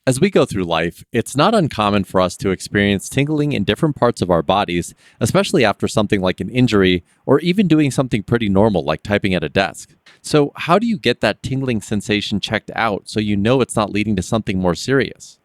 As we go through life, it's not uncommon for us to experience tingling in different parts of our bodies, especially after something like an injury or even doing something pretty normal like typing at a desk. So, how do you get that tingling sensation checked out so you know it's not leading to something more serious?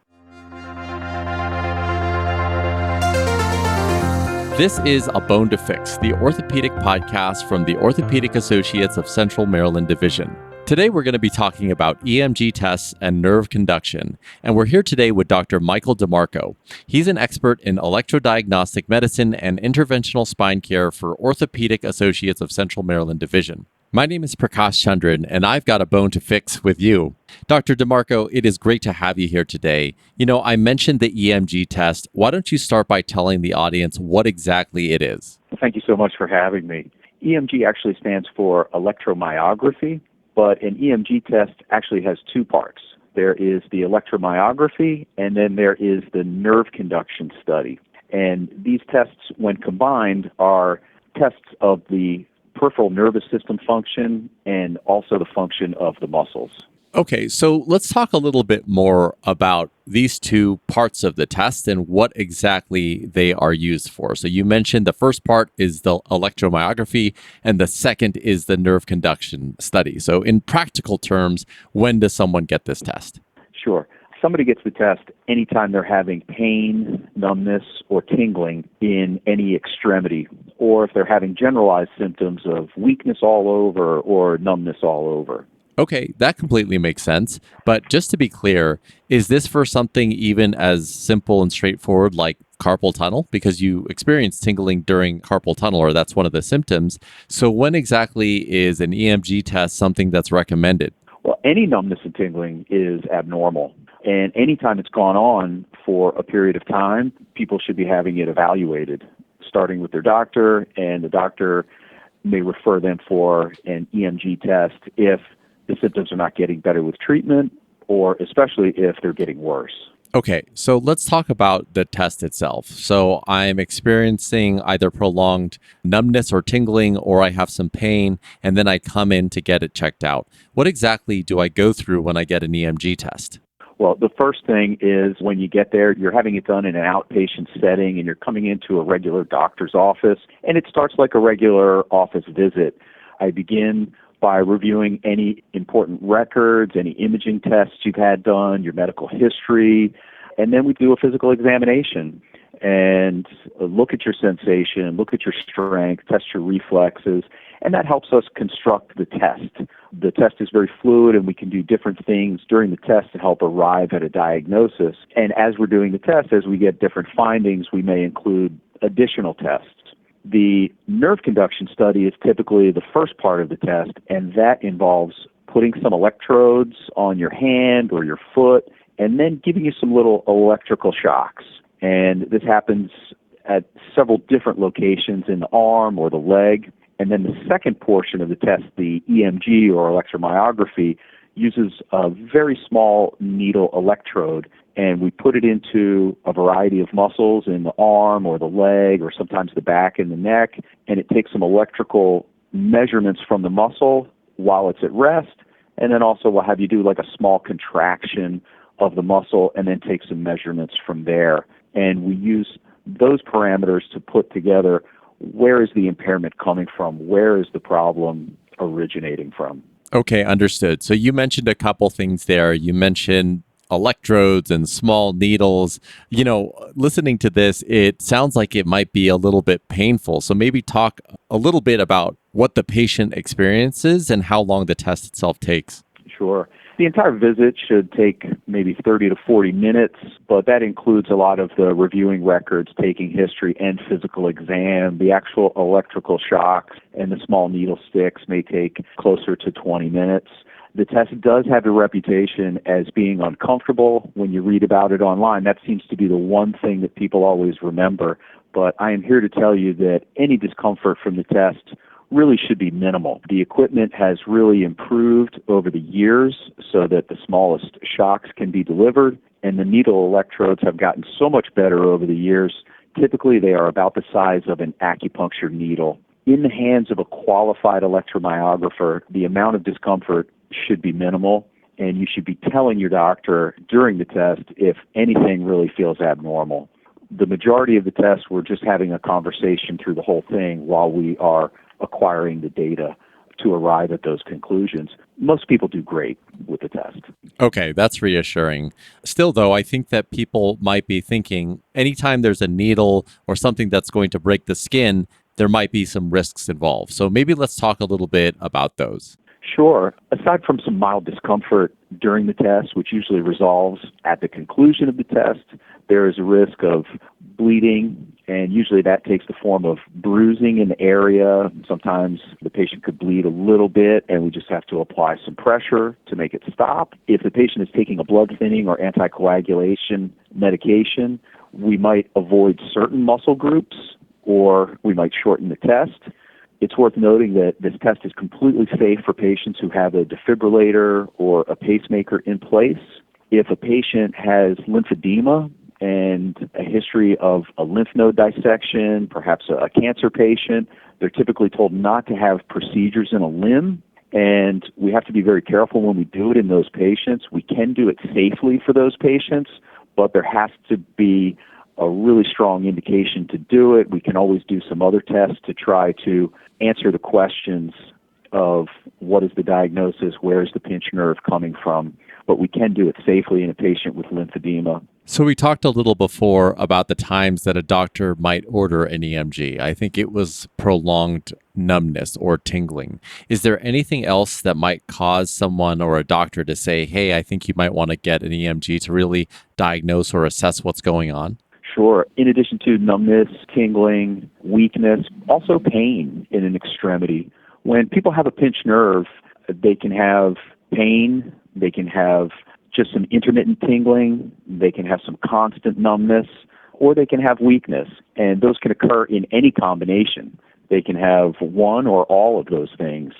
This is A Bone to Fix, the orthopedic podcast from the Orthopedic Associates of Central Maryland Division. Today, we're going to be talking about EMG tests and nerve conduction, and we're here today with Dr. Michael DeMarco. He's an expert in electrodiagnostic medicine and interventional spine care for Orthopedic Associates of Central Maryland Division. My name is Prakash Chandran, and I've got a bone to fix with you. Dr. DeMarco, it is great to have you here today. I mentioned the EMG test. Why don't you start by telling the audience what exactly it is? Thank you so much for having me. EMG actually stands for electromyography, but an EMG test actually has two parts. There is the electromyography, and then there is the nerve conduction study. And these tests, when combined, are tests of the peripheral nervous system function and also the function of the muscles. Okay, so let's talk a little bit more about these two parts of the test and what exactly they are used for. So you mentioned the first part is the electromyography and the second is the nerve conduction study. So in practical terms, when does someone get this test? Sure. Somebody gets the test anytime they're having pain, numbness, or tingling in any extremity, or if they're having generalized symptoms of weakness all over or numbness all over. Okay, that completely makes sense. But just to be clear, is this for something even as simple and straightforward like carpal tunnel? Because you experience tingling during carpal tunnel, or that's one of the symptoms. So when exactly is an EMG test something that's recommended? Well, any numbness and tingling is abnormal. And anytime it's gone on for a period of time, people should be having it evaluated, starting with their doctor, and the doctor may refer them for an EMG test if the symptoms are not getting better with treatment, or especially if they're getting worse. Okay, so let's talk about the test itself. So I'm experiencing either prolonged numbness or tingling, or I have some pain, and then I come in to get it checked out. What exactly do I go through when I get an EMG test? Well, the first thing is when you get there, you're having it done in an outpatient setting, and you're coming into a regular doctor's office, and it starts like a regular office visit. I begin by reviewing any important records, any imaging tests you've had done, your medical history, and then we do a physical examination and look at your sensation, look at your strength, test your reflexes, and that helps us construct the test. The test is very fluid, and we can do different things during the test to help arrive at a diagnosis. And as we're doing the test, as we get different findings, we may include additional tests. The nerve conduction study is typically the first part of the test, and that involves putting some electrodes on your hand or your foot and then giving you some little electrical shocks. And this happens at several different locations in the arm or the leg. And then the second portion of the test, the EMG or electromyography, uses a very small needle electrode, and we put it into a variety of muscles in the arm or the leg or sometimes the back and the neck, and it takes some electrical measurements from the muscle while it's at rest, and then also we'll have you do like a small contraction of the muscle and then take some measurements from there. And we use those parameters to put together where is the impairment coming from, where is the problem originating from. Okay, understood. So you mentioned a couple things there. You mentioned electrodes and small needles. Listening to this, it sounds like it might be a little bit painful. So maybe talk a little bit about what the patient experiences and how long the test itself takes. Sure. The entire visit should take maybe 30 to 40 minutes, but that includes a lot of the reviewing records, taking history, and physical exam. The actual electrical shocks and the small needle sticks may take closer to 20 minutes. The test does have a reputation as being uncomfortable when you read about it online. That seems to be the one thing that people always remember. But I am here to tell you that any discomfort from the test really should be minimal. The equipment has really improved over the years so that the smallest shocks can be delivered, and the needle electrodes have gotten so much better over the years. Typically, they are about the size of an acupuncture needle. In the hands of a qualified electromyographer, the amount of discomfort should be minimal, and you should be telling your doctor during the test if anything really feels abnormal. The majority of the tests, we're just having a conversation through the whole thing while we are acquiring the data to arrive at those conclusions. Most people do great with the test. Okay, that's reassuring. Still, though, I think that people might be thinking anytime there's a needle or something that's going to break the skin, there might be some risks involved. So maybe let's talk a little bit about those. Sure. Aside from some mild discomfort during the test, which usually resolves at the conclusion of the test, there is a risk of bleeding, and usually that takes the form of bruising in the area. Sometimes the patient could bleed a little bit, and we just have to apply some pressure to make it stop. If the patient is taking a blood thinning or anticoagulation medication, we might avoid certain muscle groups, or we might shorten the test. It's worth noting that this test is completely safe for patients who have a defibrillator or a pacemaker in place. If a patient has lymphedema and a history of a lymph node dissection, perhaps a cancer patient, they're typically told not to have procedures in a limb, and we have to be very careful when we do it in those patients. We can do it safely for those patients, but there has to be a really strong indication to do it. We can always do some other tests to try to answer the questions of what is the diagnosis, where is the pinched nerve coming from, but we can do it safely in a patient with lymphedema. So we talked a little before about the times that a doctor might order an EMG. I think it was prolonged numbness or tingling. Is there anything else that might cause someone or a doctor to say, hey, I think you might want to get an EMG to really diagnose or assess what's going on? Sure. In addition to numbness, tingling, weakness, also pain in an extremity. When people have a pinched nerve, they can have pain, they can have just some intermittent tingling, they can have some constant numbness, or they can have weakness. And those can occur in any combination. They can have one or all of those things.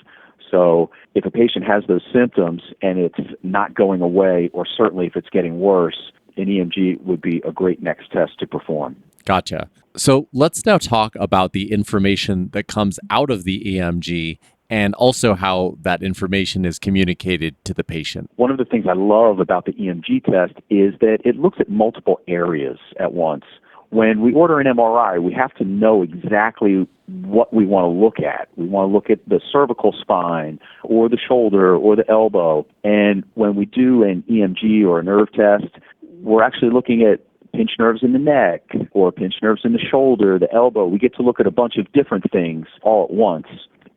So if a patient has those symptoms and it's not going away, or certainly if it's getting worse, an EMG would be a great next test to perform. Gotcha. So let's now talk about the information that comes out of the EMG and also how that information is communicated to the patient. One of the things I love about the EMG test is that it looks at multiple areas at once. When we order an MRI, we have to know exactly what we want to look at. We want to look at the cervical spine or the shoulder or the elbow. And when we do an EMG or a nerve test, we're actually looking at pinched nerves in the neck or pinched nerves in the shoulder, the elbow. We get to look at a bunch of different things all at once.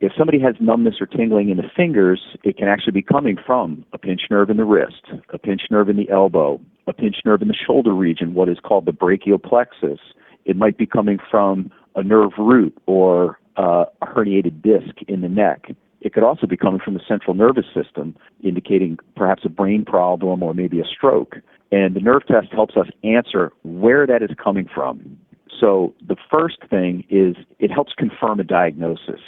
If somebody has numbness or tingling in the fingers, it can actually be coming from a pinched nerve in the wrist, a pinched nerve in the elbow, a pinched nerve in the shoulder region, what is called the brachial plexus. It might be coming from a nerve root or a herniated disc in the neck. It could also be coming from the central nervous system, indicating perhaps a brain problem or maybe a stroke. And the nerve test helps us answer where that is coming from. So the first thing is it helps confirm a diagnosis.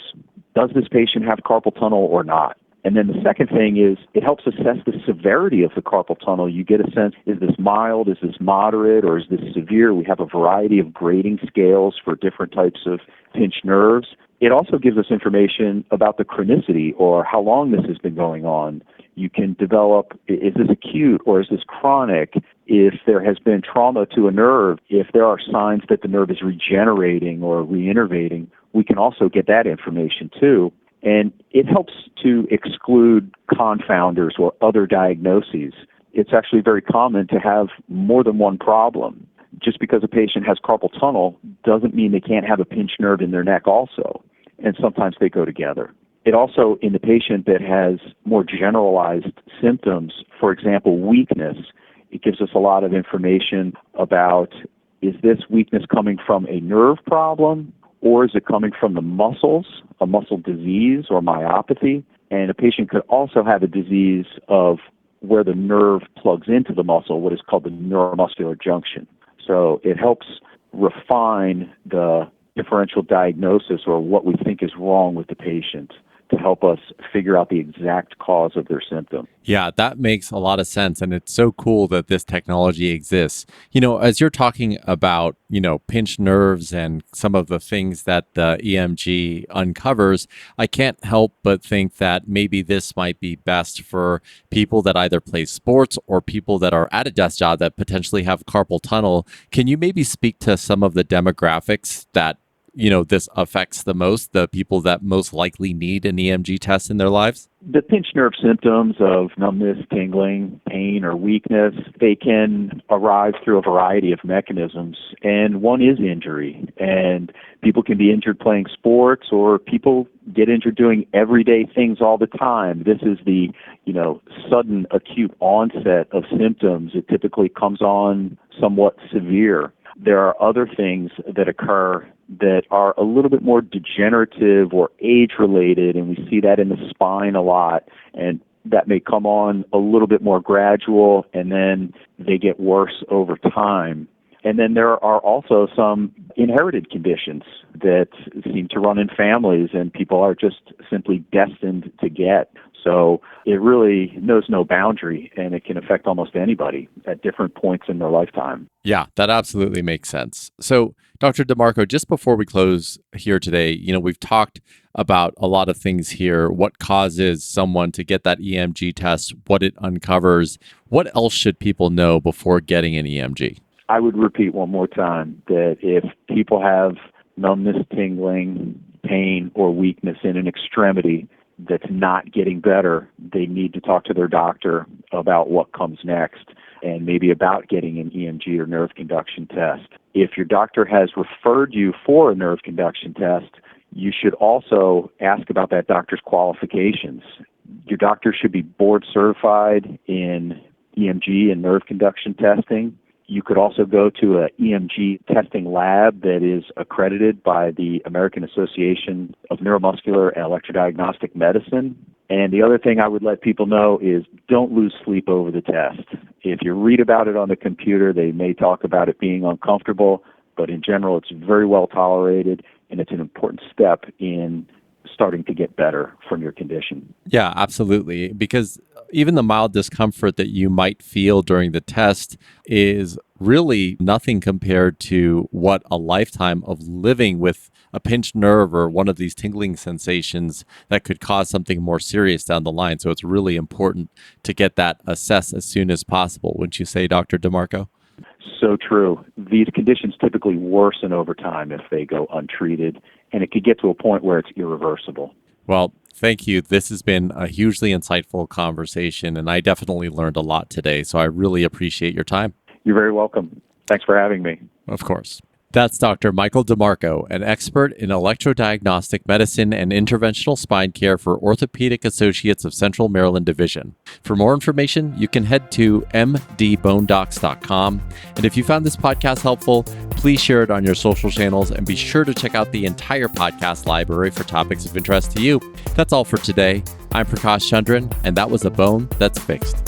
Does this patient have carpal tunnel or not? And then the second thing is it helps assess the severity of the carpal tunnel. You get a sense, is this mild, is this moderate, or is this severe? We have a variety of grading scales for different types of pinched nerves. It also gives us information about the chronicity or how long this has been going on. You can develop, is this acute or is this chronic? If there has been trauma to a nerve, if there are signs that the nerve is regenerating or reinnervating, we can also get that information too. And it helps to exclude confounders or other diagnoses. It's actually very common to have more than one problem. Just because a patient has carpal tunnel doesn't mean they can't have a pinched nerve in their neck also. And sometimes they go together. It also, in the patient that has more generalized symptoms, for example, weakness, it gives us a lot of information about, is this weakness coming from a nerve problem or is it coming from the muscles, a muscle disease or myopathy? And a patient could also have a disease of where the nerve plugs into the muscle, what is called the neuromuscular junction. So it helps refine the differential diagnosis or what we think is wrong with the patient to help us figure out the exact cause of their symptom. Yeah, that makes a lot of sense. And it's so cool that this technology exists. As you're talking about, pinched nerves and some of the things that the EMG uncovers, I can't help but think that maybe this might be best for people that either play sports or people that are at a desk job that potentially have carpal tunnel. Can you maybe speak to some of the demographics that this affects the most, the people that most likely need an EMG test in their lives? The pinched nerve symptoms of numbness, tingling, pain, or weakness, they can arise through a variety of mechanisms, and one is injury. And people can be injured playing sports, or people get injured doing everyday things all the time. This is the, sudden acute onset of symptoms. It typically comes on somewhat severe. There are other things that occur that are a little bit more degenerative or age-related, and we see that in the spine a lot, and that may come on a little bit more gradual, and then they get worse over time. And then there are also some inherited conditions that seem to run in families, and people are just simply destined to get. So it really knows no boundary, and it can affect almost anybody at different points in their lifetime. Yeah, that absolutely makes sense. So, Dr. DeMarco, just before we close here today, we've talked about a lot of things here, what causes someone to get that EMG test, what it uncovers. What else should people know before getting an EMG? I would repeat one more time that if people have numbness, tingling, pain, or weakness in an extremity that's not getting better, they need to talk to their doctor about what comes next and maybe about getting an EMG or nerve conduction test. If your doctor has referred you for a nerve conduction test, you should also ask about that doctor's qualifications. Your doctor should be board certified in EMG and nerve conduction testing. You could also go to an EMG testing lab that is accredited by the American Association of Neuromuscular and Electrodiagnostic Medicine. And the other thing I would let people know is don't lose sleep over the test. If you read about it on the computer, they may talk about it being uncomfortable, but in general, it's very well tolerated, and it's an important step in starting to get better from your condition. Yeah, absolutely. Because even the mild discomfort that you might feel during the test is really nothing compared to what a lifetime of living with a pinched nerve or one of these tingling sensations that could cause something more serious down the line. So it's really important to get that assessed as soon as possible. Wouldn't you say, Dr. DeMarco? So true. These conditions typically worsen over time if they go untreated, and it could get to a point where it's irreversible. Well, thank you. This has been a hugely insightful conversation, and I definitely learned a lot today. So I really appreciate your time. You're very welcome. Thanks for having me. Of course. That's Dr. Michael DeMarco, an expert in electrodiagnostic medicine and interventional spine care for Orthopedic Associates of Central Maryland Division. For more information, you can head to mdbonedocs.com. And if you found this podcast helpful, please share it on your social channels and be sure to check out the entire podcast library for topics of interest to you. That's all for today. I'm Prakash Chandran, and that was A Bone That's Fixed.